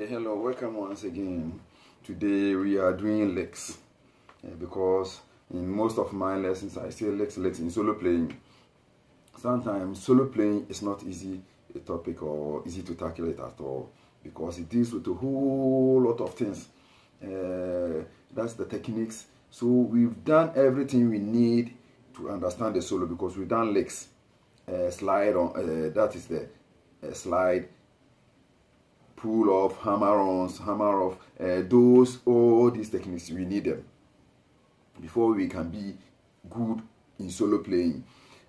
Hello, welcome once again. Today we are doing licks because in most of my lessons I say licks in solo playing. Sometimes solo playing is not easy a topic or easy to tackle it at all because it deals with a whole lot of things. That's the techniques. So we've done everything we need to understand the solo because we've done licks. Slide on that is the slide, pull off, hammer ons, hammer off, all these techniques we need them before we can be good in solo playing.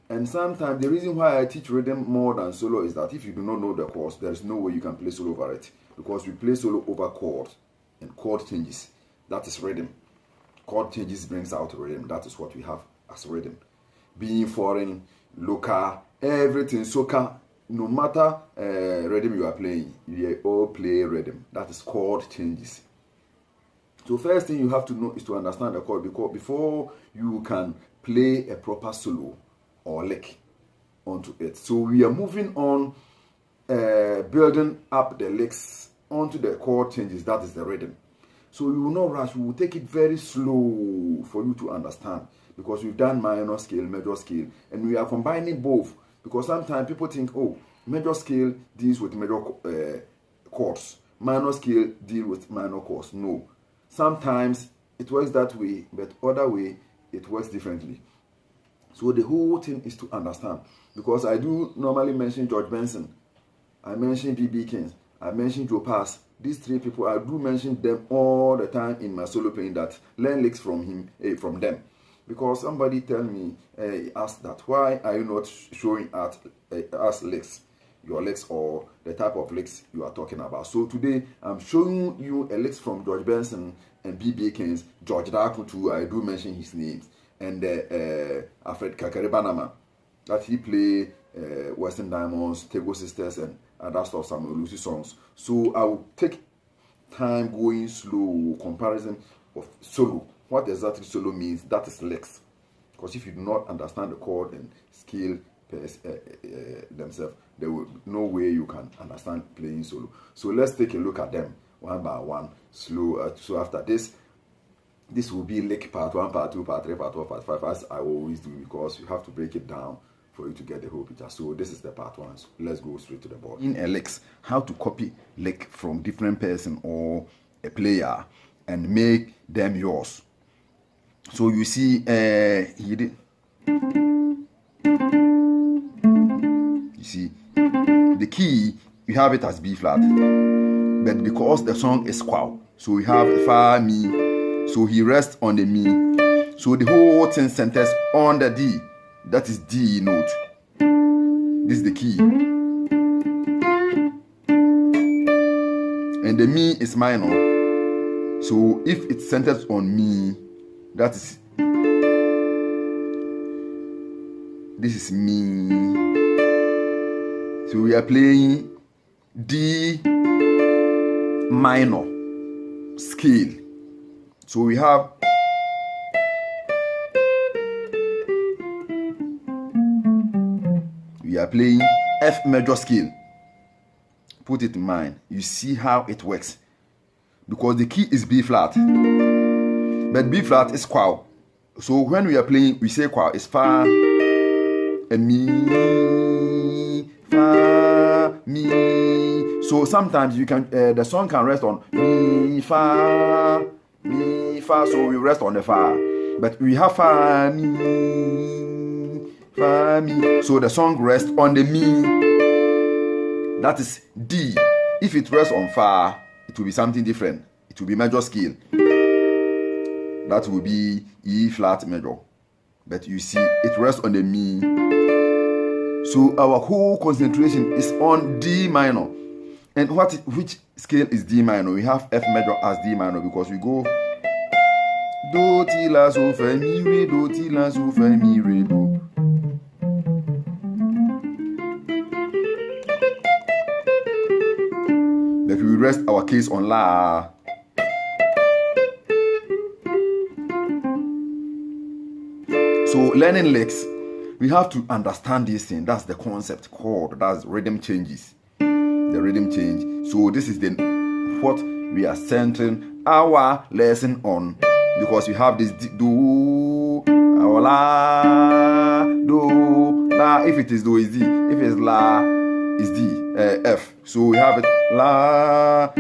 And sometimes the reason why I teach rhythm more than solo is that if you do not know the chords, there is no way you can play solo over it because we play solo over chords and chord changes. That is rhythm. Chord changes brings out rhythm. That is what we have as rhythm. Being foreign, local, everything, soca, no matter rhythm you are playing, you all play rhythm. That is chord changes. So first thing you have to know is to understand the chord because before you can play a proper solo or lick onto it. So we are moving on, building up the licks onto the chord changes. That is the rhythm. So we will not rush. We will take it very slow for you to understand because we've done minor scale, major scale, and we are combining both. Because sometimes people think, oh, major scale deals with major chords. Minor scale deals with minor chords. No. Sometimes it works that way, but other way it works differently. So the whole thing is to understand. Because I do normally mention George Benson. I mention B.B. King. I mention Joe Pass. These three people, I do mention them all the time in my solo playing that learn licks from them. Because somebody tell me, ask that, why are you not showing us licks, your licks or the type of licks you are talking about? So today, I'm showing you a licks from George Benson and B.B. King's, George Dakutu, I do mention his names, and Alfred Kakare-Banama, that he play Western Diamonds, Tego Sisters, and other stuff, some Lucy songs. So I will take time going slow, comparison of solo. What exactly solo means, that is licks. Because if you do not understand the chord and scale themselves, there will no way you can understand playing solo. So let's take a look at them one by one, slow. So after this will be lick part 1, part 2, part 3, part 4, part 5, as I always do, because you have to break it down for you to get the whole picture. So this is the part 1. So let's go straight to the board. In a licks, how to copy lick from different person or a player and make them yours. So you see, he did. You see, the key, we have it as B flat. But because the song is qual, so we have fa, mi. So he rests on the mi. So the whole thing centers on the D. That is D note. This is the key. And the mi is minor. So if it centers on mi, that is, this is mi. So we are playing D minor scale. So we have playing F major scale. Put it in mind. You see how it works. Because the key is B flat. But B flat is qual. So when we are playing, we say qual is fa and mi, fa, mi. So sometimes you can the song can rest on mi, fa, mi, fa. So we rest on the fa. But we have fa, mi, fa, mi. So the song rests on the mi. That is D. If it rests on fa, it will be something different. It will be major scale. That will be E flat major. But you see, it rests on the mi. So our whole concentration is on D minor. And which scale is D minor? We have F major as D minor because we go do, ti, la, so, fa, mi, re, do, ti, la, so, fa, mi, re, do. But we rest our case on La. So learning licks, we have to understand this thing. That's the concept chord. That's rhythm changes. The rhythm change. So this is the what we are centering our lesson on, because we have this do, la, do, la. If it is do, is D. If it's la, is D, F. So we have it la.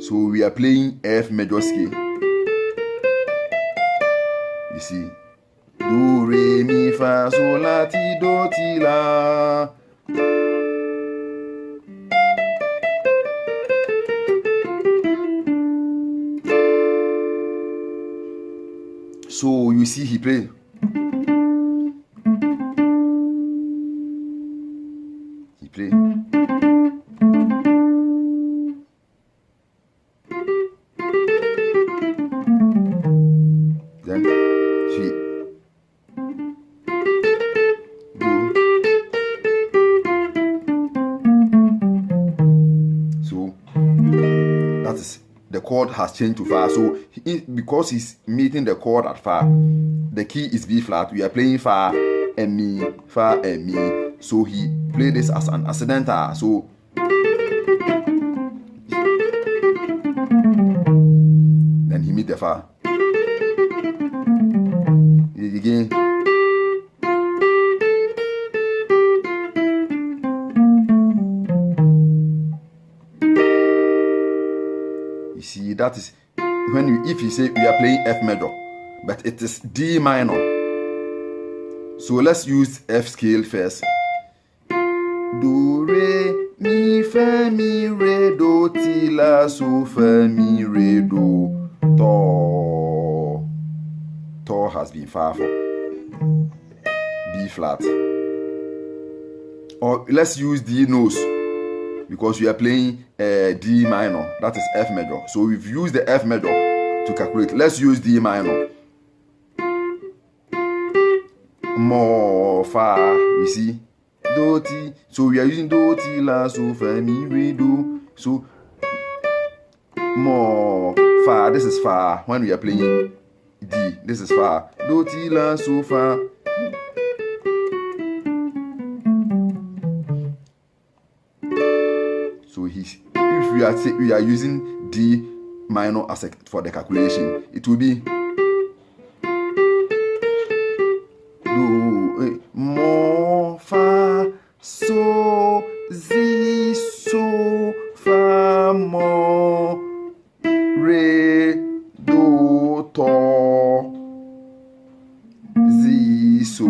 So we are playing F major scale. You see, do, re, mi, fa, sol, la, ti, do, ti, la. So you see he play. He play. Then she do. So that is, the chord has changed to fa. So because he's meeting the chord at fa, the key is B flat. We are playing fa and mi, fa and mi. So he played this as an accidental. So then he meet the fa. Again. You see, that is when you, if you say we are playing F major, but it is D minor. So let's use F scale first. Do, re, mi, fa, mi, re, do, ti, la, so, fa, mi, re, do, do. Do has been far for B flat. Or let's use D nose, because we are playing D minor. That is F major. So we've used the F major to calculate. Let's use D minor. Mo, fa, you see, do, ti. So we are using do, ti, la, so, fa, mi, re, do. So mo, fa, this is fa when we are playing D. This is fa, do, ti, la, so, fa. So if we are using D minor as for the calculation, it will be do, mo, fa, so, zi, so, fa, mo, re, do, to, zi, so,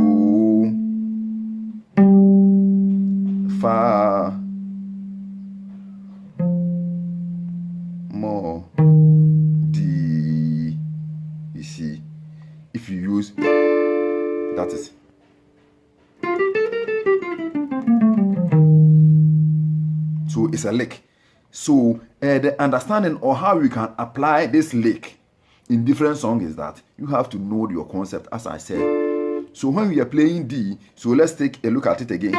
fa, mo, D. You see, if you use, that is. So it's a lick. So the understanding or how you can apply this lick in different songs is that you have to know your concept, as I said. So when we are playing D, so let's take a look at it again.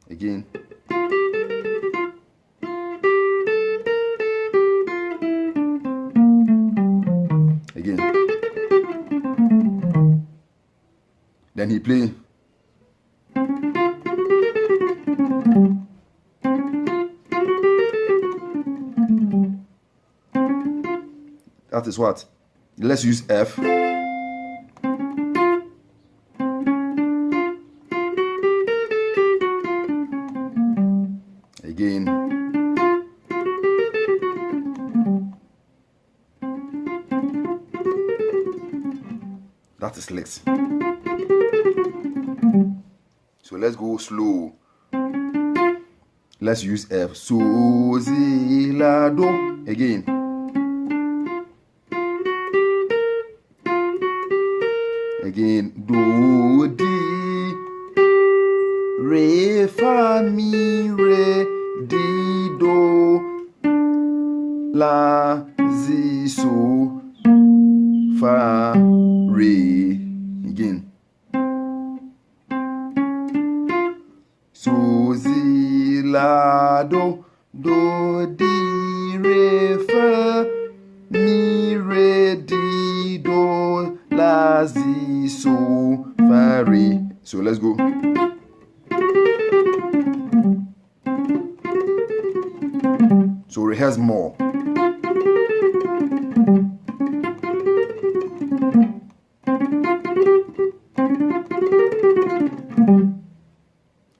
Again. Again. Then he play. That is what? Let's use F. Again. That is licks. So let's go slow. Let's use F. So, zi, la, do. Again. Again. Do, di, re, fa, mi, re, di, do, la, zi, so, fa, re. Again. So, zi, la, do, di, re, fa, mi, re, di, do, la, zi, so, fa, re. So let's go. So rehearse more.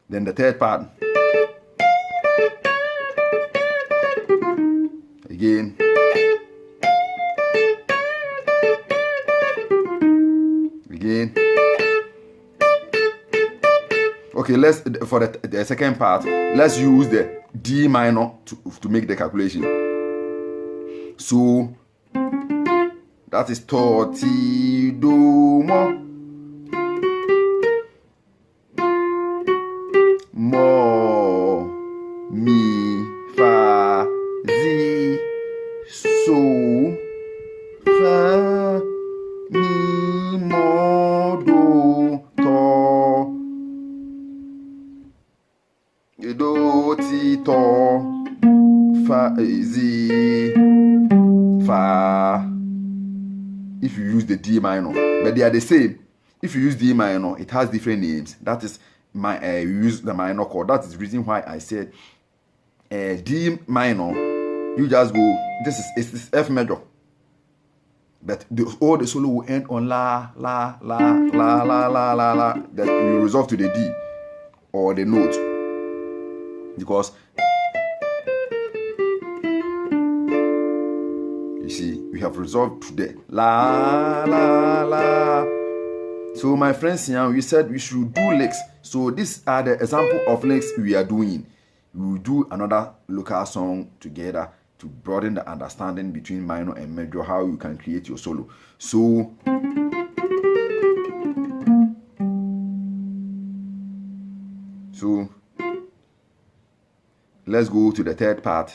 Then the third part. Again. Again. Okay, let's for the second part, let's use the D minor to make the calculation. So that is ti do mo mi fa zi so fa mi mo do ti to fa zi fa. If you use the D minor, but they are the same. If you use D minor, it has different names. That is you use the minor chord. That is the reason why I said D minor. You just go. This is F major, but all the solo will end on la la la la la la la la. That you resolve to the D or the note, because you see we have resolved to the la la la. So my friends, here we said we should do licks. So these are the example of licks we are doing. We will do another local song together to broaden the understanding between minor and major, how you can create your solo. So let's go to the third part.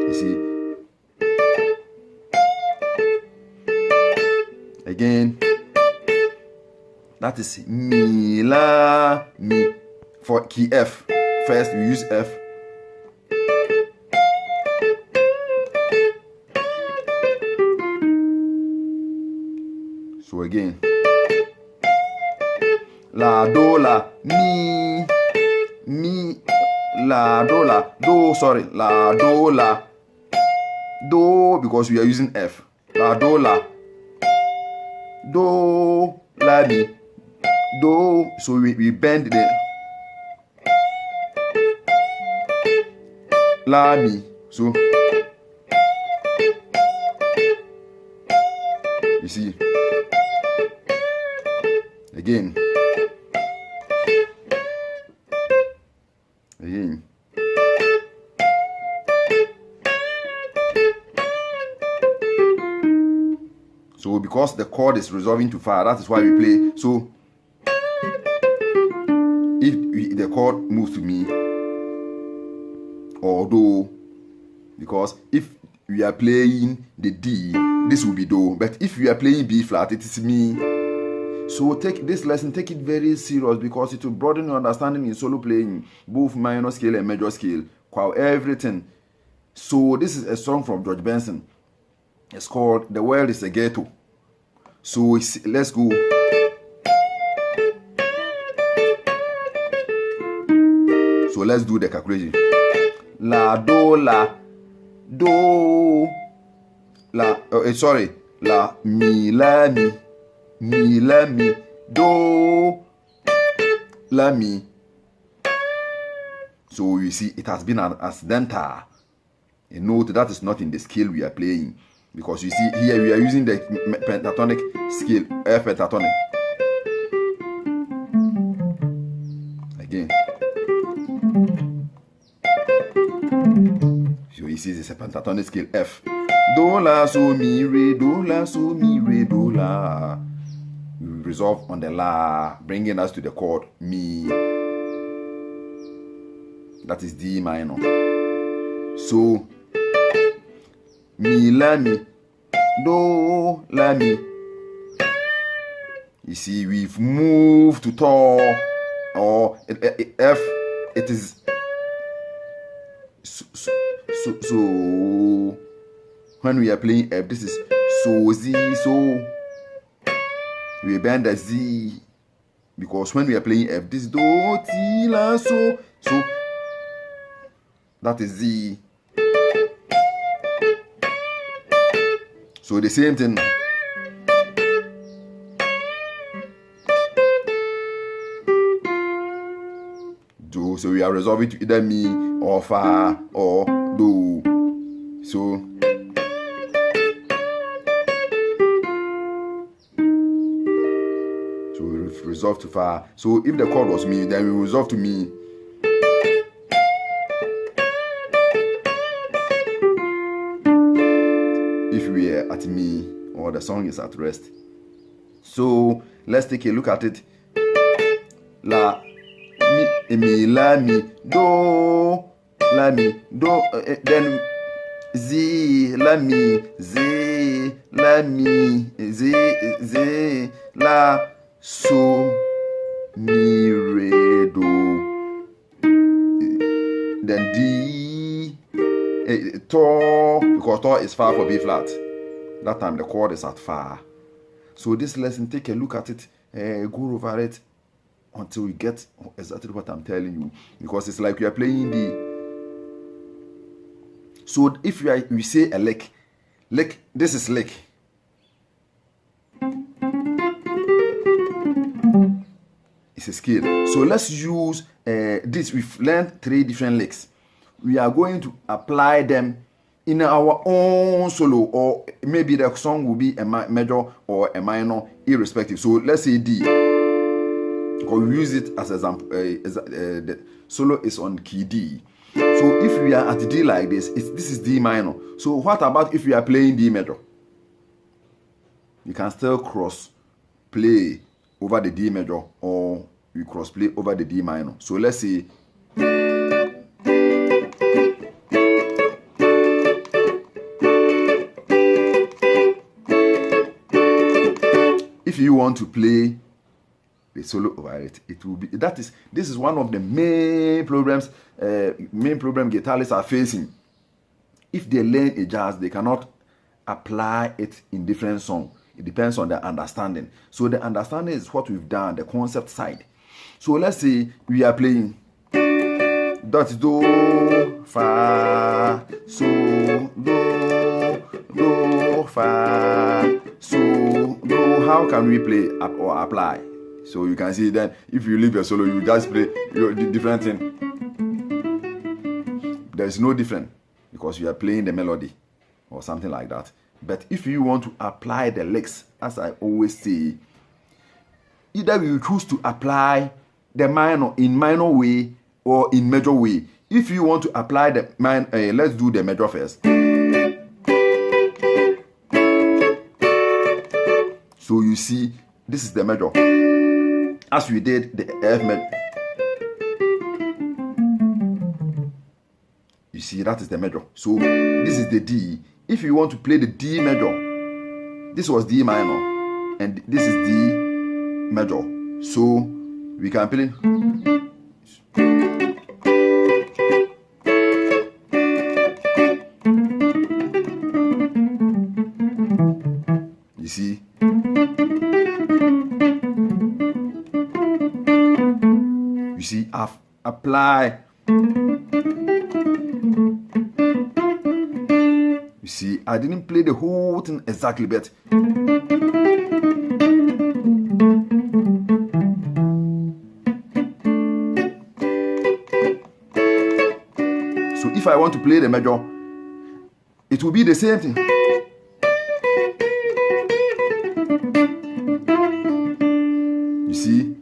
You see, again, that is mi la mi. For key F, first we use F. So again, la do la mi la do la do, sorry, la do la do, because we are using F. La do la do la mi do. So we bend the la mi. So you see, again. So because the chord is resolving to fa, that is why we play. So if the chord moves to mi or do, because if we are playing the D, this will be do, but if we are playing B flat, it is mi. So take this lesson, take it very serious, because it will broaden your understanding in solo playing, both minor scale and major scale, everything. So this is a song from George Benson. It's called The World is a Ghetto. So let's go. So let's do the calculation. La do la do la sorry, la mi la mi do la mi. So you see, it has been an accidental, a note that is not in the scale we are playing, because you see here we are using the pentatonic scale, F pentatonic. Again. So you see this is a pentatonic scale, F. Do la so mi re, do la so mi re, do la. We resolve on the la, bringing us to the chord mi. That is D minor. So mi la mi, do la mi. You see, we've moved to to, or F. It is so when we are playing F, this is so Z. So we bend the Z Because when we are playing F, this is do, ti, la, so. So that is Z. So the same thing. Do. So we are resolving to either mi or fa or do. So we resolve to fa. So if the chord was mi, then we resolve to mi. If we are at mi or the song is at rest. So let's take a look at it. La, mi, la, mi, do, la, mi, do, then Z, la, mi, Z, la, mi, Z, la, so, mi, re, do, then D, to, because to is fa for B flat. That time the chord is at fa. So this lesson, take a look at it, go over it until you get exactly what I'm telling you. Because it's like you are playing the. So if we say a lick, this is lick. It's a scale. So let's use this. We've learned 3 different licks. We are going to apply them in our own solo, or maybe the song will be a major or a minor, irrespective. So let's say D, because we use it as example. The solo is on key D. So if we are at D like this, this is D minor. So what about if we are playing D major? You can still cross play over the D major, or you cross play over the D minor. So let's say if you want to play the solo over it, it will be this is one of the main problems guitarists are facing. If they learn a jazz, they cannot apply it in different songs. It depends on the understanding. So the understanding is what we've done, the concept side. So let's say we are playing that's do, fa, so, do, fa, so, do. How can we play or apply? So you can see that if you leave your solo, you just play your different thing. There's no different because you are playing the melody or something like that. But if you want to apply the licks, as I always say, either you choose to apply the minor in minor way or in major way. If you want to apply the minor, let's do the major first. So you see, this is the major. As we did the F major. You see, that is the major. So this is the D. If you want to play the D major, this was D minor, and this is D major. So we can play. You see? You see, I've applied. You see, I didn't play the whole thing exactly, but so if I want to play the major, it will be the same thing. You see?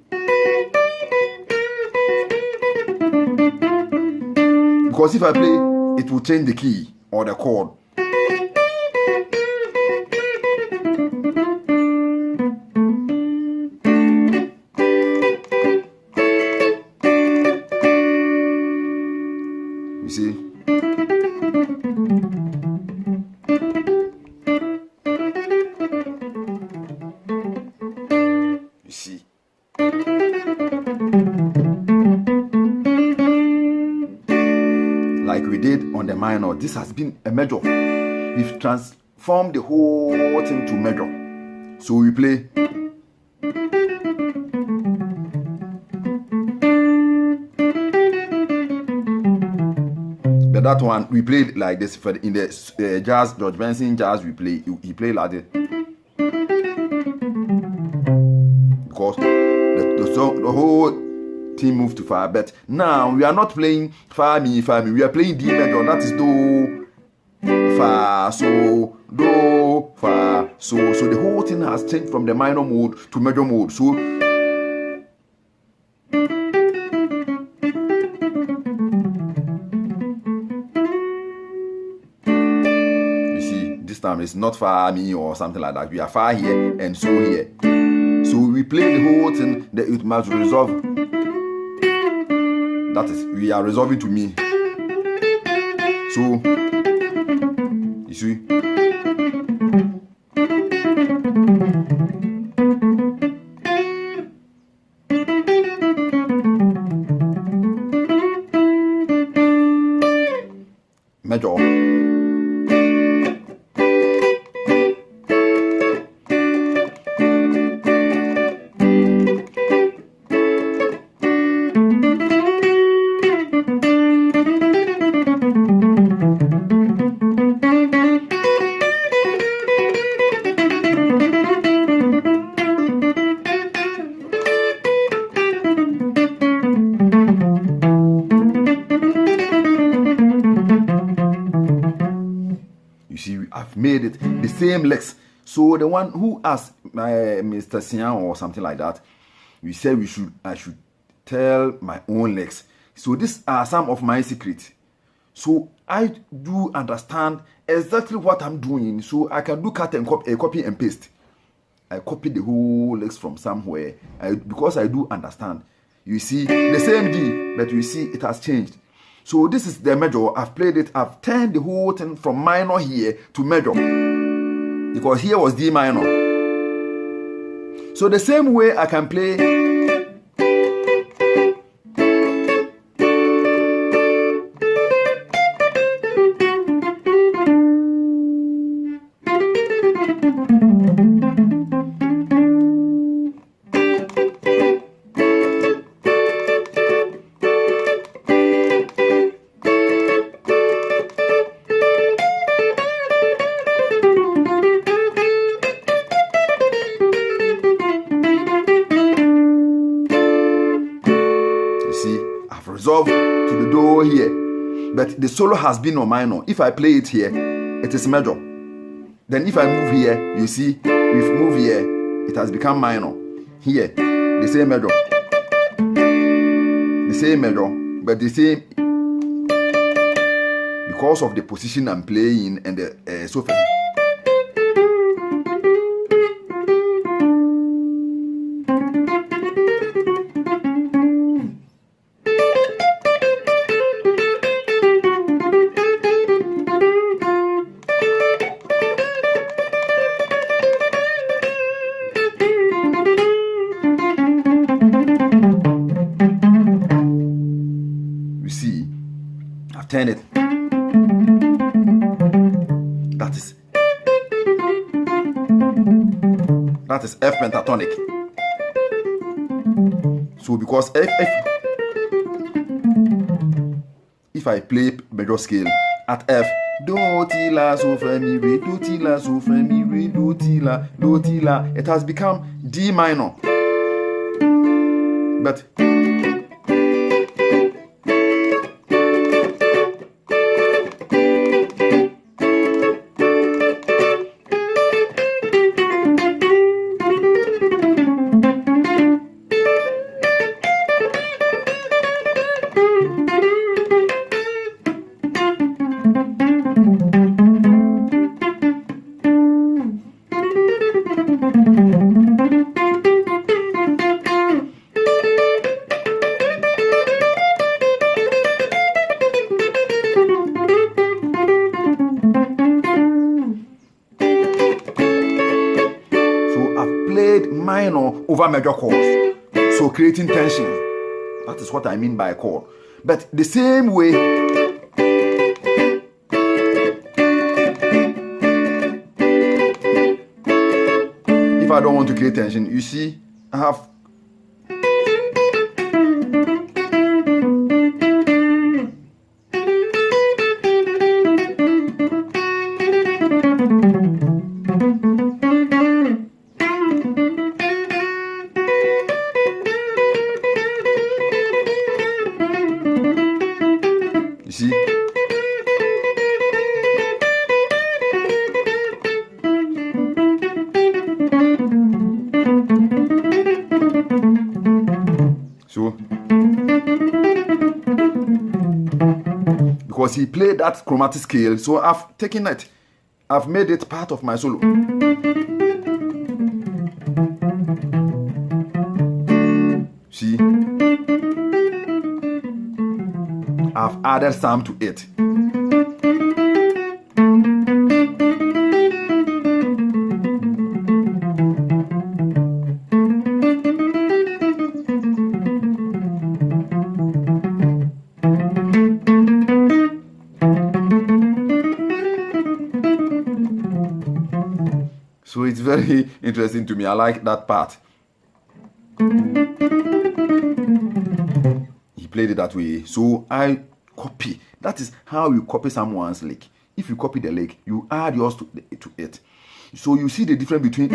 Because if I play, it will change the key or the chord. You see? You see? Like we did on the minor, this has been a major. We've transformed the whole thing to major. So we play. that one we played like this for in the jazz, George Benson jazz. He played like this because the whole team moved to fa. But now we are not playing fa mi. We are playing D major. That is do, fa, so, do, fa, so. So the whole thing has changed from the minor mode to major mode. So time it's not far me or something like that. We are far here and so here. So we play the whole thing that it must resolve. That is, we are resolving to me. So you see. Major. I've made it the same legs. So the one who asked Mr. Sian or something like that, we said I should tell my own legs. So these are some of my secrets. So I do understand exactly what I'm doing. So I can do cut and copy and paste. I copy the whole legs from somewhere because I do understand. You see the same D, but you see it has changed. So this is the major. I've played it. I've turned the whole thing from minor here to major. Because here was D minor. So the same way I can play. Resolve to the do here, but the solo has been on minor. If I play it here, it is major. Then if I move here, you see, if move here, it has become minor. Here, the same major, but the same because of the position I'm playing and the sofa. Turn it. That is F pentatonic. So because if I play major scale at F, do ti la so fa mi re, do ti la so fa mi re, do ti la, it has become D minor. But minor over major chords, so creating tension. That is what I mean by chord. But the same way, if I don't want to create tension, you see, I have because he played that chromatic scale. So I've taken it, I've made it part of my solo. See, I've added some to it. So it's very interesting to me. I like that part. He played it that way. So I copy. That is how you copy someone's lick. If you copy the lick, you add yours to it. So you see the difference between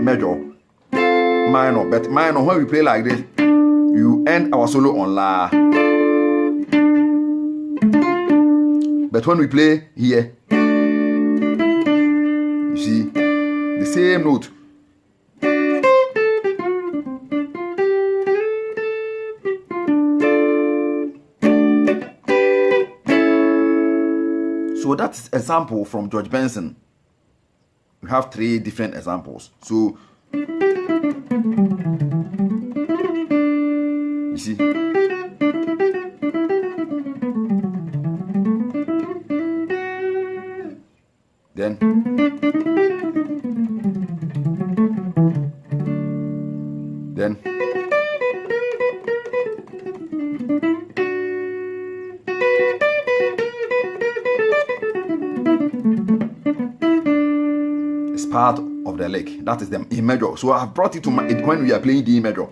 major, minor. But minor, when we play like this, you end our solo on La. But when we play here, you see the same note. So that's a sample from George Benson. We have 3 different examples. So you see, then it's part of the lick. That is the E major. So I have brought it to when we are playing D major.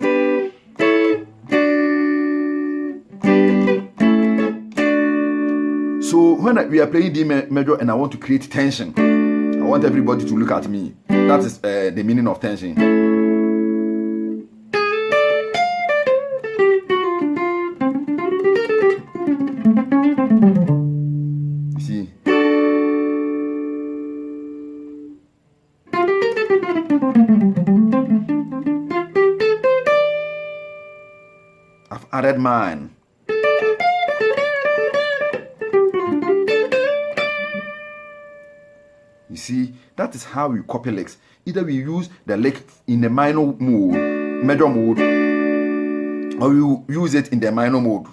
So when we are playing D major and I want to create tension, I want everybody to look at me. That is the meaning of tension. You see? I've added mine. You see, that is how we copy licks. Either we use the lick in the major mode, or you use it in the minor mode.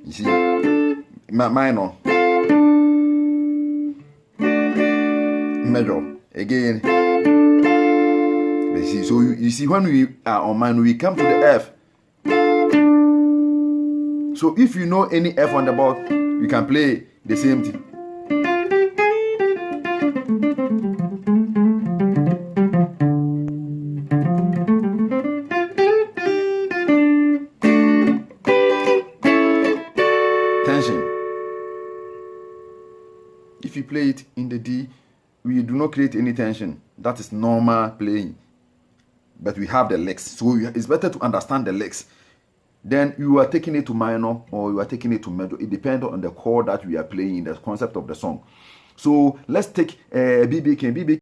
You see, minor, major, again. You see, so you see, when we are on minor, we come to the F. So if you know any F on the board, you can play the same thing. Tension. If you play it in the D, we do not create any tension. That is normal playing. But we have the licks. So it's better to understand the licks. Then you are taking it to minor or you are taking it to major. It depends on the chord that we are playing, the concept of the song. So let's take B.B. King. B.B.